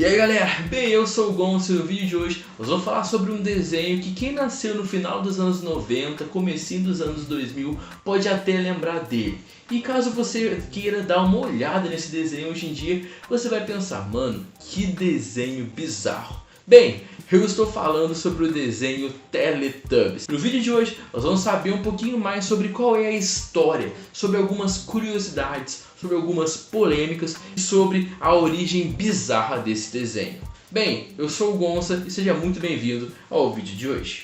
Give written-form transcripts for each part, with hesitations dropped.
E aí galera, bem, eu sou o Gonçalo e no vídeo de hoje nós vamos falar sobre um desenho que quem nasceu no final dos anos 90, comecinho dos anos 2000 pode até lembrar dele. E caso você queira dar uma olhada nesse desenho hoje em dia, você vai pensar, mano, que desenho bizarro. Bem, eu estou falando sobre o desenho Teletubbies. No vídeo de hoje nós vamos saber um pouquinho mais sobre qual é a história, sobre algumas curiosidades, sobre algumas polêmicas e sobre a origem bizarra desse desenho. Bem, eu sou o Gonça e seja muito bem-vindo ao vídeo de hoje.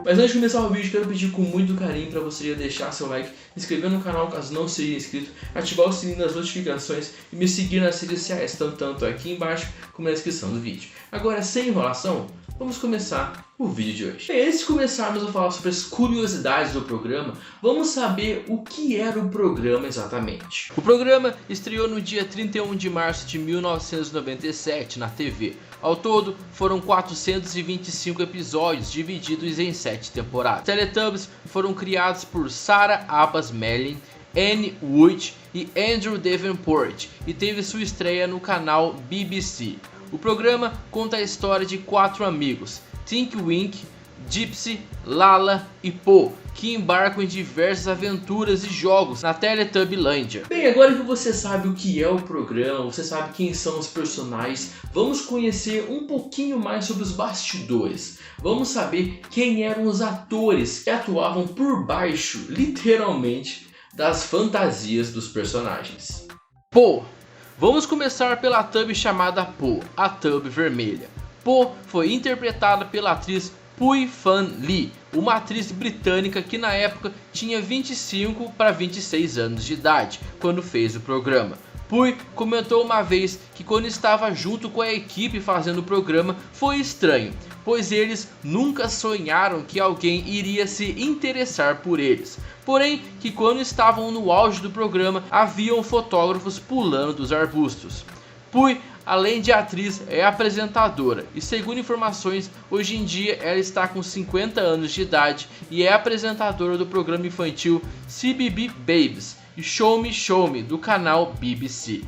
Mas antes de começar o vídeo, quero pedir com muito carinho para você já deixar seu like, se inscrever no canal caso não seja inscrito, ativar o sininho das notificações e me seguir nas redes sociais, tanto aqui embaixo como na descrição do vídeo. Agora, sem enrolação, vamos começar o vídeo de hoje. Bem, antes de começarmos a falar sobre as curiosidades do programa, vamos saber o que era o programa exatamente. O programa estreou no dia 31 de março de 1997 na TV. Ao todo, foram 425 episódios divididos em 7 temporadas. Teletubbies foram criados por Sarah Abbas Mellin, Anne Wood e Andrew Davenport e teve sua estreia no canal BBC. O programa conta a história de 4 amigos, Tinky Winky, Dipsy, Lala e Po, que embarcam em diversas aventuras e jogos na Teletubbilândia. Bem, agora que você sabe o que é o programa, você sabe quem são os personagens, vamos conhecer um pouquinho mais sobre os bastidores. Vamos saber quem eram os atores que atuavam por baixo, literalmente, das fantasias dos personagens. Po. Vamos começar pela Tubby chamada Po, a Tubby vermelha. Po foi interpretada pela atriz Pui Fan Lee, uma atriz britânica que na época tinha 25 para 26 anos de idade quando fez o programa. Pui comentou uma vez que quando estava junto com a equipe fazendo o programa foi estranho, pois eles nunca sonharam que alguém iria se interessar por eles. Porém, que quando estavam no auge do programa, haviam fotógrafos pulando dos arbustos. Pui, além de atriz, é apresentadora e, segundo informações, hoje em dia ela está com 50 anos de idade e é apresentadora do programa infantil CBB Babies e Show Me do canal BBC.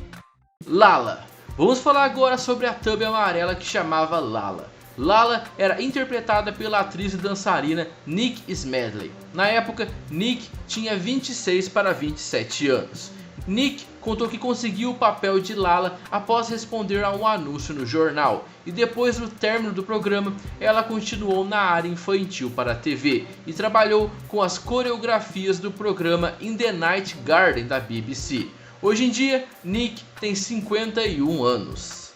Lala. Vamos falar agora sobre a Tubby amarela que chamava Lala. Lala era interpretada pela atriz e dançarina Nick Smedley. Na época, Nick tinha 26 para 27 anos. Nick contou que conseguiu o papel de Lala após responder a um anúncio no jornal, e depois do término do programa, ela continuou na área infantil para a TV e trabalhou com as coreografias do programa In the Night Garden da BBC. Hoje em dia, Nick tem 51 anos.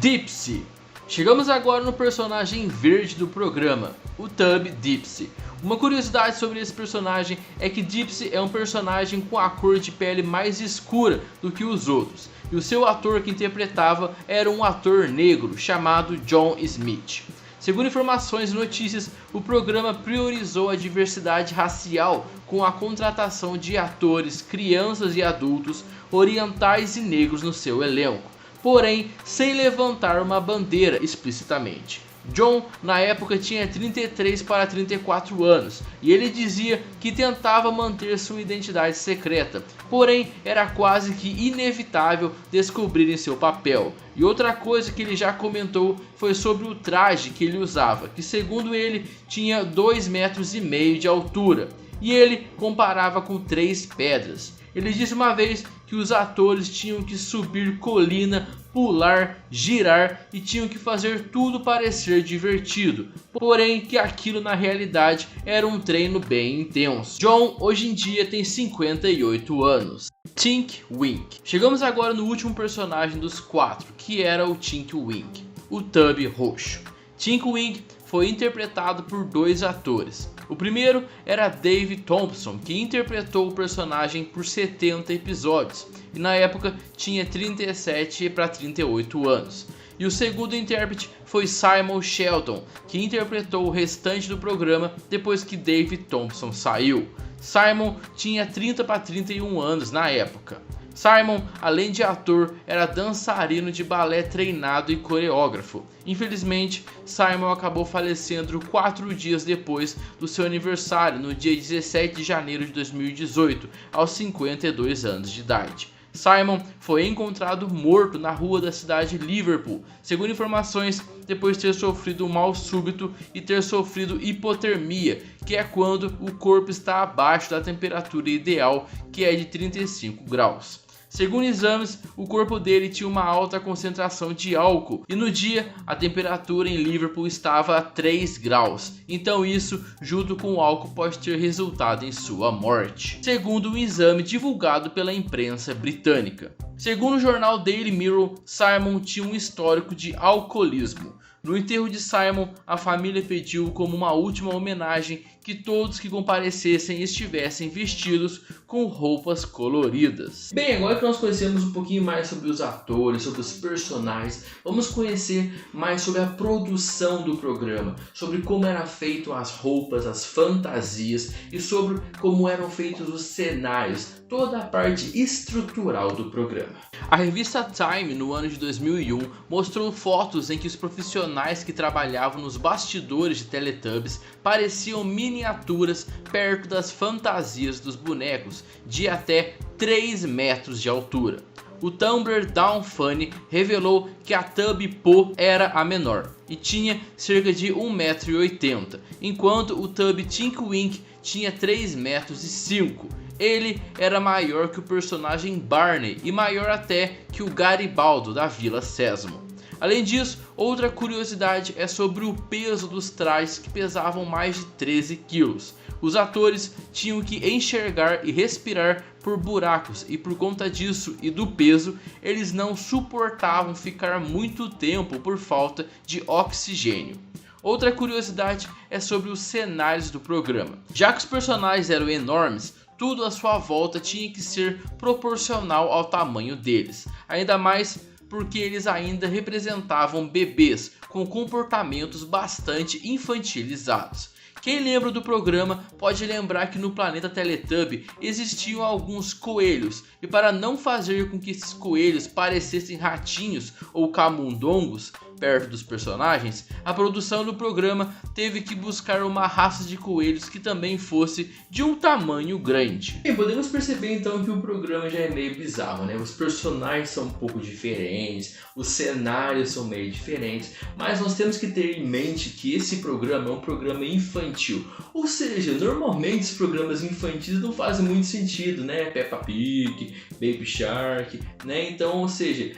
Dipsy. Chegamos agora no personagem verde do programa, o Tubby Dipsy. Uma curiosidade sobre esse personagem é que Dipsy é um personagem com a cor de pele mais escura do que os outros, e o seu ator que interpretava era um ator negro chamado John Smith. Segundo informações e notícias, o programa priorizou a diversidade racial com a contratação de atores, crianças e adultos, orientais e negros no seu elenco, porém sem levantar uma bandeira explicitamente. John na época tinha 33 para 34 anos e ele dizia que tentava manter sua identidade secreta, porém era quase que inevitável descobrirem seu papel. E outra coisa que ele já comentou foi sobre o traje que ele usava, que segundo ele tinha 2,5 metros de altura e ele comparava com 3 pedras. Ele disse uma vez que os atores tinham que subir colina, pular, girar e tinham que fazer tudo parecer divertido, porém que aquilo na realidade era um treino bem intenso. John hoje em dia tem 58 anos. Tinky Winky. Chegamos agora no último personagem dos 4, que era o Tinky Winky, o Tubby roxo. Tinky Winky foi interpretado por 2 atores. O primeiro era Dave Thompson, que interpretou o personagem por 70 episódios e na época tinha 37 para 38 anos. E o segundo intérprete foi Simon Shelton, que interpretou o restante do programa depois que Dave Thompson saiu. Simon tinha 30 para 31 anos na época. Simon, além de ator, era dançarino de balé treinado e coreógrafo. Infelizmente, Simon acabou falecendo 4 dias depois do seu aniversário, no dia 17 de janeiro de 2018, aos 52 anos de idade. Simon foi encontrado morto na rua da cidade de Liverpool, segundo informações, depois de ter sofrido um mal súbito e ter sofrido hipotermia, que é quando o corpo está abaixo da temperatura ideal, que é de 35 graus. Segundo exames, o corpo dele tinha uma alta concentração de álcool e no dia a temperatura em Liverpool estava a 3 graus. Então isso, junto com o álcool, pode ter resultado em sua morte, segundo um exame divulgado pela imprensa britânica. Segundo o jornal Daily Mirror, Simon tinha um histórico de alcoolismo. No enterro de Simon, a família pediu como uma última homenagem que todos que comparecessem estivessem vestidos com roupas coloridas. Bem, agora que nós conhecemos um pouquinho mais sobre os atores, sobre os personagens, vamos conhecer mais sobre a produção do programa, sobre como eram feitas as roupas, as fantasias e sobre como eram feitos os cenários, toda a parte estrutural do programa. A revista Time, no ano de 2001, mostrou fotos em que os profissionais que trabalhavam nos bastidores de Teletubbies pareciam miniaturas perto das fantasias dos bonecos, de até 3 metros de altura. O Tumblr Down Funny revelou que a Tubby Po era a menor e tinha cerca de 1,80 m, enquanto o Tubby Tinkwink tinha 3,05 m. Ele era maior que o personagem Barney e maior até que o Garibaldo da Vila Sésamo. Além disso, outra curiosidade é sobre o peso dos trajes, que pesavam mais de 13 quilos. Os atores tinham que enxergar e respirar por buracos e por conta disso e do peso, eles não suportavam ficar muito tempo por falta de oxigênio. Outra curiosidade é sobre os cenários do programa. Já que os personagens eram enormes, tudo à sua volta tinha que ser proporcional ao tamanho deles, ainda mais porque eles ainda representavam bebês com comportamentos bastante infantilizados. Quem lembra do programa pode lembrar que no planeta Teletubby existiam alguns coelhos, e para não fazer com que esses coelhos parecessem ratinhos ou camundongos perto dos personagens, a produção do programa teve que buscar uma raça de coelhos que também fosse de um tamanho grande. Bem, podemos perceber então que o programa já é meio bizarro, né? Os personagens são um pouco diferentes, os cenários são meio diferentes, mas nós temos que ter em mente que esse programa é um programa infantil, ou seja, normalmente os programas infantis não fazem muito sentido, né? Peppa Pig, Baby Shark, né? Então, ou seja,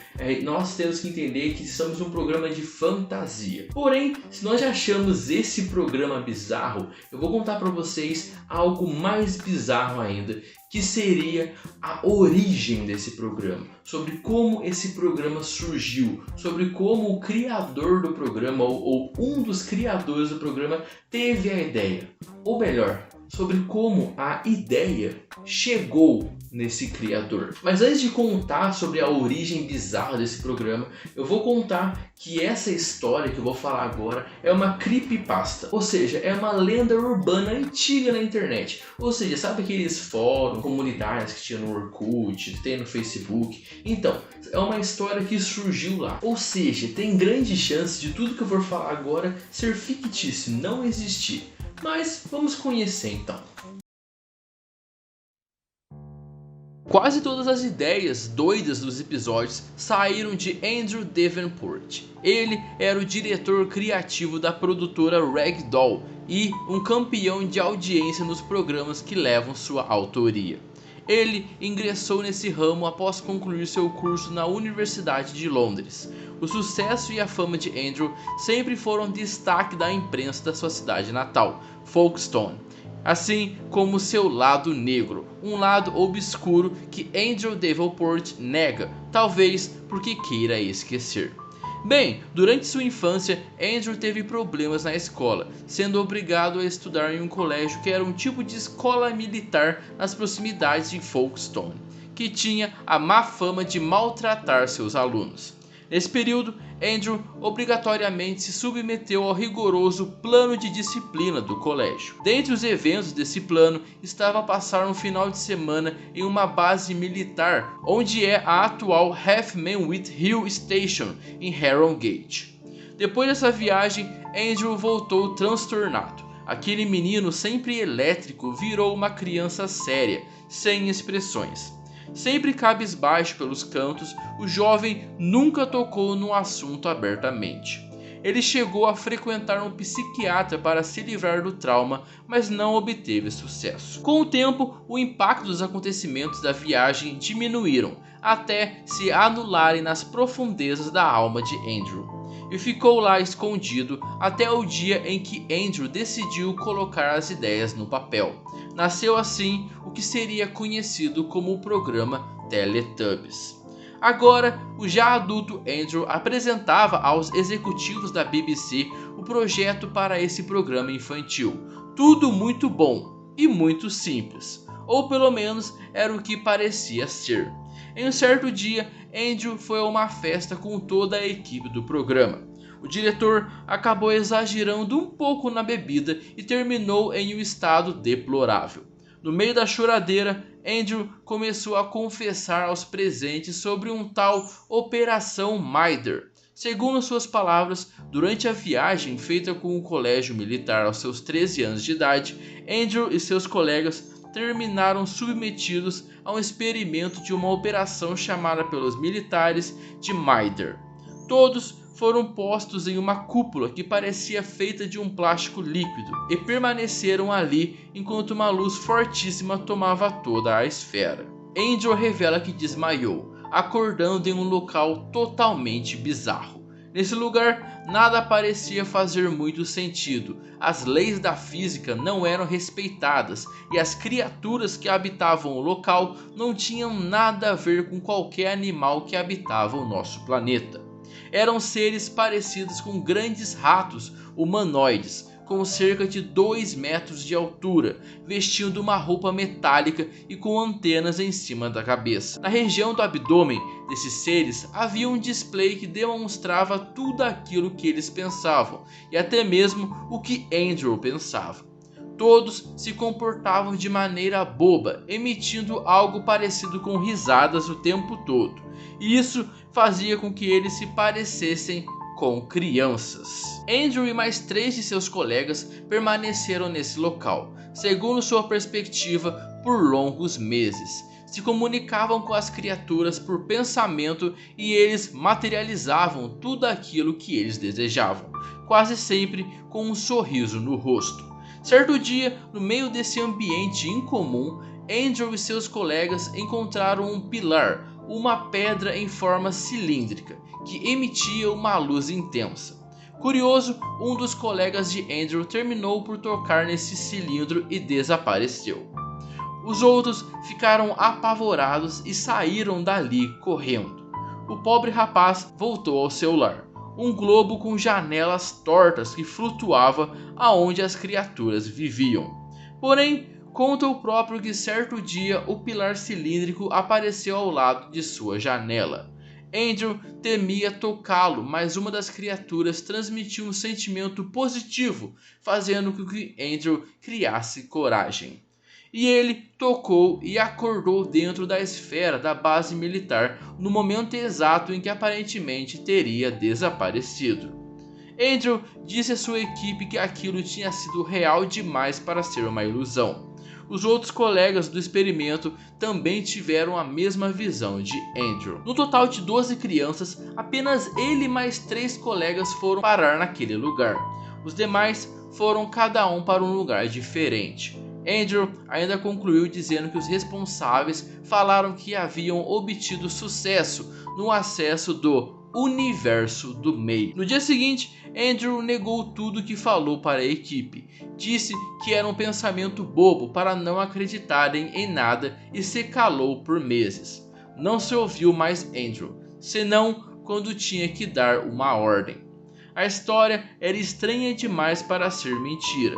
nós temos que entender que estamos num programa de fantasia. Porém, se nós já achamos esse programa bizarro, eu vou contar para vocês algo mais bizarro ainda, que seria a origem desse programa, sobre como esse programa surgiu, sobre como o criador do programa ou um dos criadores do programa teve a ideia, ou melhor, sobre como a ideia chegou nesse criador. Mas antes de contar sobre a origem bizarra desse programa, eu vou contar que essa história que eu vou falar agora é uma creepypasta, ou seja, é uma lenda urbana antiga na internet. Ou seja, sabe aqueles fóruns, comunidades que tinha no Orkut, tem no Facebook? Então, é uma história que surgiu lá. Ou seja, tem grande chance de tudo que eu for falar agora ser fictício, não existir. Mas vamos conhecer então. Quase todas as ideias doidas dos episódios saíram de Andrew Davenport. Ele era o diretor criativo da produtora Ragdoll e um campeão de audiência nos programas que levam sua autoria. Ele ingressou nesse ramo após concluir seu curso na Universidade de Londres. O sucesso e a fama de Andrew sempre foram destaque da imprensa da sua cidade natal, Folkestone, assim como seu lado negro, um lado obscuro que Andrew Davenport nega, talvez porque queira esquecer. Bem, durante sua infância, Andrew teve problemas na escola, sendo obrigado a estudar em um colégio que era um tipo de escola militar nas proximidades de Folkestone, que tinha a má fama de maltratar seus alunos. Nesse período, Andrew obrigatoriamente se submeteu ao rigoroso plano de disciplina do colégio. Dentre os eventos desse plano estava passar um final de semana em uma base militar, onde é a atual Half-Moon Hill Station, em Harrogate. Depois dessa viagem, Andrew voltou transtornado. Aquele menino sempre elétrico virou uma criança séria, sem expressões. Sempre cabisbaixo pelos cantos, o jovem nunca tocou no assunto abertamente. Ele chegou a frequentar um psiquiatra para se livrar do trauma, mas não obteve sucesso. Com o tempo, o impacto dos acontecimentos da viagem diminuíram, até se anularem nas profundezas da alma de Andrew. E ficou lá escondido até o dia em que Andrew decidiu colocar as ideias no papel. Nasceu assim o que seria conhecido como o programa Teletubbies. Agora, o já adulto Andrew apresentava aos executivos da BBC o projeto para esse programa infantil. Tudo muito bom e muito simples, ou pelo menos era o que parecia ser. Em um certo dia, Andrew foi a uma festa com toda a equipe do programa. O diretor acabou exagerando um pouco na bebida e terminou em um estado deplorável. No meio da choradeira, Andrew começou a confessar aos presentes sobre um tal Operação Mider. Segundo suas palavras, durante a viagem feita com o colégio militar aos seus 13 anos de idade, Andrew e seus colegas terminaram submetidos a um experimento de uma operação chamada pelos militares de Mider. Todos foram postos em uma cúpula que parecia feita de um plástico líquido e permaneceram ali enquanto uma luz fortíssima tomava toda a esfera. Andrew revela que desmaiou, acordando em um local totalmente bizarro. Nesse lugar, nada parecia fazer muito sentido. As leis da física não eram respeitadas e as criaturas que habitavam o local não tinham nada a ver com qualquer animal que habitava o nosso planeta. Eram seres parecidos com grandes ratos humanoides, com cerca de 2 metros de altura, vestindo uma roupa metálica e com antenas em cima da cabeça. Na região do abdômen desses seres havia um display que demonstrava tudo aquilo que eles pensavam, e até mesmo o que Andrew pensava. Todos se comportavam de maneira boba, emitindo algo parecido com risadas o tempo todo, e isso fazia com que eles se parecessem com crianças. Andrew e mais 3 de seus colegas permaneceram nesse local, segundo sua perspectiva, por longos meses. Se comunicavam com as criaturas por pensamento e eles materializavam tudo aquilo que eles desejavam, quase sempre com um sorriso no rosto. Certo dia, no meio desse ambiente incomum, Andrew e seus colegas encontraram um pilar, uma pedra em forma cilíndrica, que emitia uma luz intensa. Curioso, um dos colegas de Andrew terminou por tocar nesse cilindro e desapareceu. Os outros ficaram apavorados e saíram dali correndo. O pobre rapaz voltou ao seu lar, um globo com janelas tortas que flutuava aonde as criaturas viviam. Porém, conta o próprio que certo dia o pilar cilíndrico apareceu ao lado de sua janela. Andrew temia tocá-lo, mas uma das criaturas transmitiu um sentimento positivo, fazendo com que Andrew criasse coragem. E ele tocou e acordou dentro da esfera da base militar no momento exato em que aparentemente teria desaparecido. Andrew disse à sua equipe que aquilo tinha sido real demais para ser uma ilusão. Os outros colegas do experimento também tiveram a mesma visão de Andrew. No total de 12 crianças, apenas ele e mais 3 colegas foram parar naquele lugar. Os demais foram cada um para um lugar diferente. Andrew ainda concluiu dizendo que os responsáveis falaram que haviam obtido sucesso no acesso do universo do meio. No dia seguinte, Andrew negou tudo o que falou para a equipe. Disse que era um pensamento bobo para não acreditarem em nada e se calou por meses. Não se ouviu mais Andrew, senão quando tinha que dar uma ordem. A história era estranha demais para ser mentira.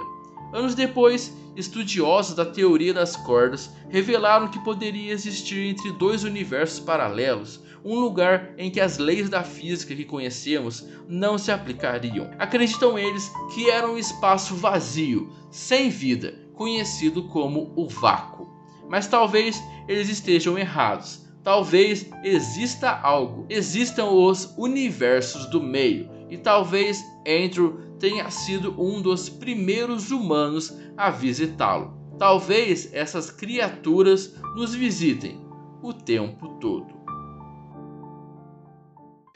Anos depois, estudiosos da teoria das cordas revelaram que poderia existir entre dois universos paralelos, um lugar em que as leis da física que conhecemos não se aplicariam. Acreditam eles que era um espaço vazio, sem vida, conhecido como o vácuo. Mas talvez eles estejam errados. Talvez exista algo, existam os universos do meio, e talvez Andrew tenha sido um dos primeiros humanos a visitá-lo. Talvez essas criaturas nos visitem o tempo todo.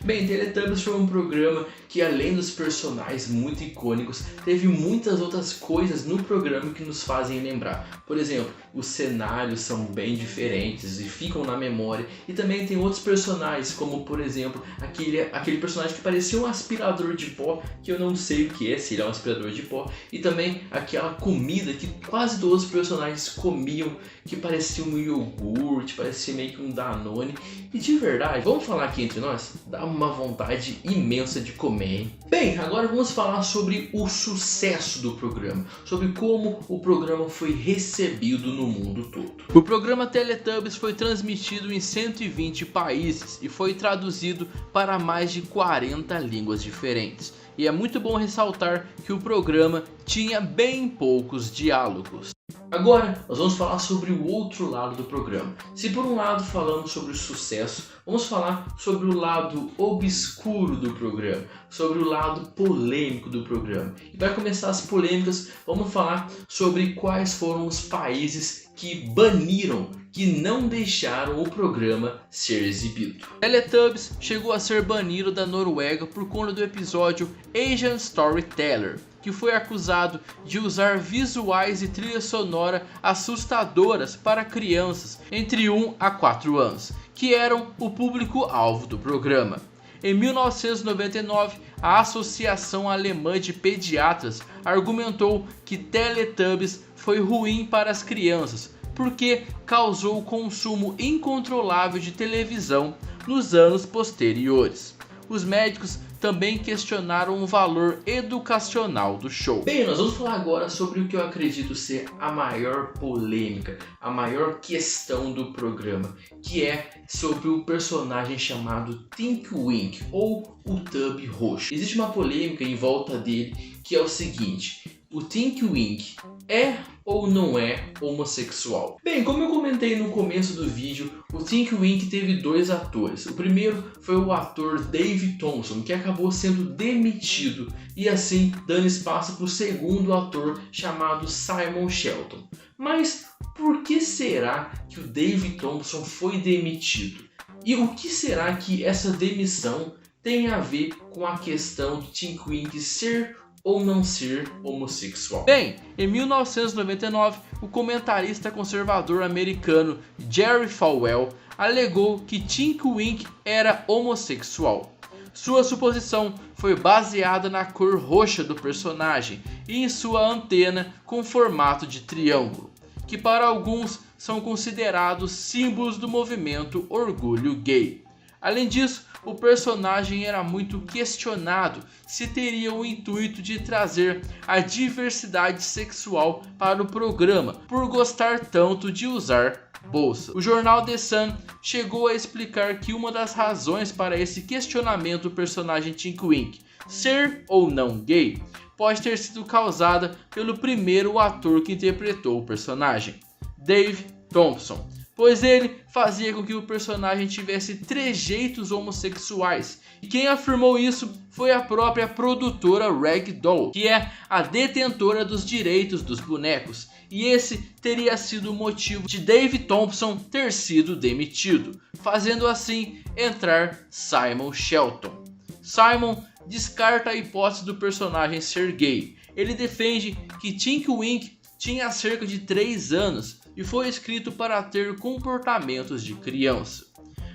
Bem, Teletubbies foi um programa que, além dos personagens muito icônicos, teve muitas outras coisas no programa que nos fazem lembrar. Por exemplo, os cenários são bem diferentes e ficam na memória. E também tem outros personagens, como por exemplo, aquele personagem que parecia um aspirador de pó, que eu não sei o que é, se ele é um aspirador de pó. E também aquela comida que quase todos os personagens comiam, que parecia um iogurte, parecia meio que um Danone. E de verdade, vamos falar aqui entre nós, dá uma vontade imensa de comer, hein? Bem, agora vamos falar sobre o sucesso do programa, sobre como o programa foi recebido no mundo todo. O programa Teletubbies foi transmitido em 120 países e foi traduzido para mais de 40 línguas diferentes. E é muito bom ressaltar que o programa tinha bem poucos diálogos. Agora nós vamos falar sobre o outro lado do programa. Se por um lado falamos sobre o sucesso, vamos falar sobre o lado obscuro do programa, sobre o lado polêmico do programa. E para começar as polêmicas, vamos falar sobre quais foram os países que baniram, que não deixaram o programa ser exibido. Teletubbies chegou a ser banido da Noruega por conta do episódio Asian Storyteller, que foi acusado de usar visuais e trilha sonora assustadoras para crianças entre 1 a 4 anos, que eram o público-alvo do programa. Em 1999, a Associação Alemã de Pediatras argumentou que Teletubbies foi ruim para as crianças, porque causou consumo incontrolável de televisão nos anos posteriores. Os médicos também questionaram o valor educacional do show. Bem, nós vamos falar agora sobre o que eu acredito ser a maior polêmica, a maior questão do programa, que é sobre o personagem chamado Tinky Winky, ou o Tubby Roxo. Existe uma polêmica em volta dele, que é o seguinte: o Tinky Winky é ou não é homossexual? Bem, como eu comentei no começo do vídeo, o Tinky Winky teve dois atores. O primeiro foi o ator Dave Thompson, que acabou sendo demitido, e assim dando espaço para o segundo ator chamado Simon Shelton. Mas por que será que o Dave Thompson foi demitido? E o que será que essa demissão tem a ver com a questão do Tinky Winky ser ou não ser homossexual? Bem, em 1999, o comentarista conservador americano Jerry Falwell alegou que Tinky Winky era homossexual. Sua suposição foi baseada na cor roxa do personagem e em sua antena com formato de triângulo, que para alguns são considerados símbolos do movimento orgulho gay. Além disso, o personagem era muito questionado se teria o intuito de trazer a diversidade sexual para o programa, por gostar tanto de usar bolsa. O jornal The Sun chegou a explicar que uma das razões para esse questionamento do personagem Tinky Winky ser ou não gay pode ter sido causada pelo primeiro ator que interpretou o personagem, Dave Thompson, pois ele fazia com que o personagem tivesse trejeitos homossexuais. E quem afirmou isso foi a própria produtora Ragdoll, que é a detentora dos direitos dos bonecos. E esse teria sido o motivo de Dave Thompson ter sido demitido, fazendo assim entrar Simon Shelton. Simon descarta a hipótese do personagem ser gay. Ele defende que Tinky Winky tinha cerca de 3 anos e foi escrito para ter comportamentos de criança.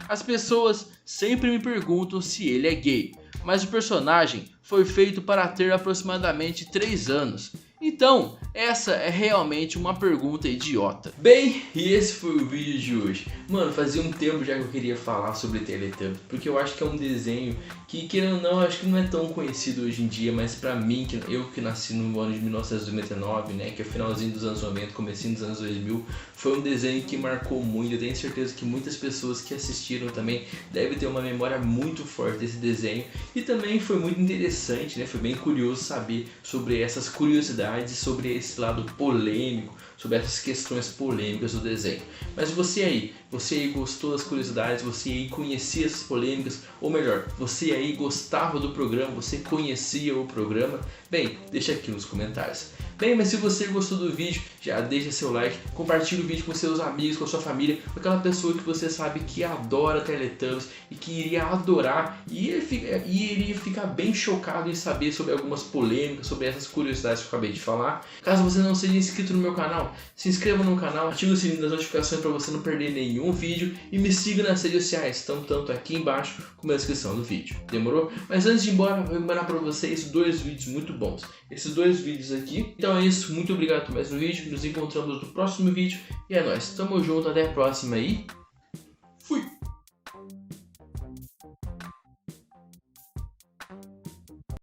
As pessoas sempre me perguntam se ele é gay, mas o personagem foi feito para ter aproximadamente 3 anos. Então, Essa é realmente uma pergunta idiota. Bem, e esse foi o vídeo de hoje. Mano, fazia um tempo já que eu queria falar sobre Teletubbies, porque eu acho que é um desenho que, querendo ou não, acho que não é tão conhecido hoje em dia, mas pra mim, eu que nasci no ano de 1999, né, que é o finalzinho dos anos 90, comecinho dos anos 2000, foi um desenho que marcou muito. Eu tenho certeza que muitas pessoas que assistiram também devem ter uma memória muito forte desse desenho, e também foi muito interessante, né, foi bem curioso saber sobre essas curiosidades, sobre esse lado polêmico, sobre essas questões polêmicas do desenho. Mas você aí gostou das curiosidades, você aí conhecia essas polêmicas, ou melhor, você aí gostava do programa, você conhecia o programa? Bem, deixa aqui nos comentários. Bem, mas se você gostou do vídeo, já deixa seu like, compartilha o vídeo com seus amigos, com a sua família, com aquela pessoa que você sabe que adora Teletubbies e que iria adorar e iria ficar bem chocado em saber sobre algumas polêmicas, sobre essas curiosidades que eu acabei de falar. Caso você não seja inscrito no meu canal, se inscreva no canal, ative o sininho das notificações para você não perder nenhum vídeo e me siga nas redes sociais, estão tanto aqui embaixo como na descrição do vídeo. Demorou? Mas antes de ir embora, vou mandar para vocês 2 vídeos muito bons. Esses 2 vídeos aqui. Então é isso, muito obrigado por mais um vídeo, nos encontramos no próximo vídeo e é nóis, tamo junto, até a próxima aí.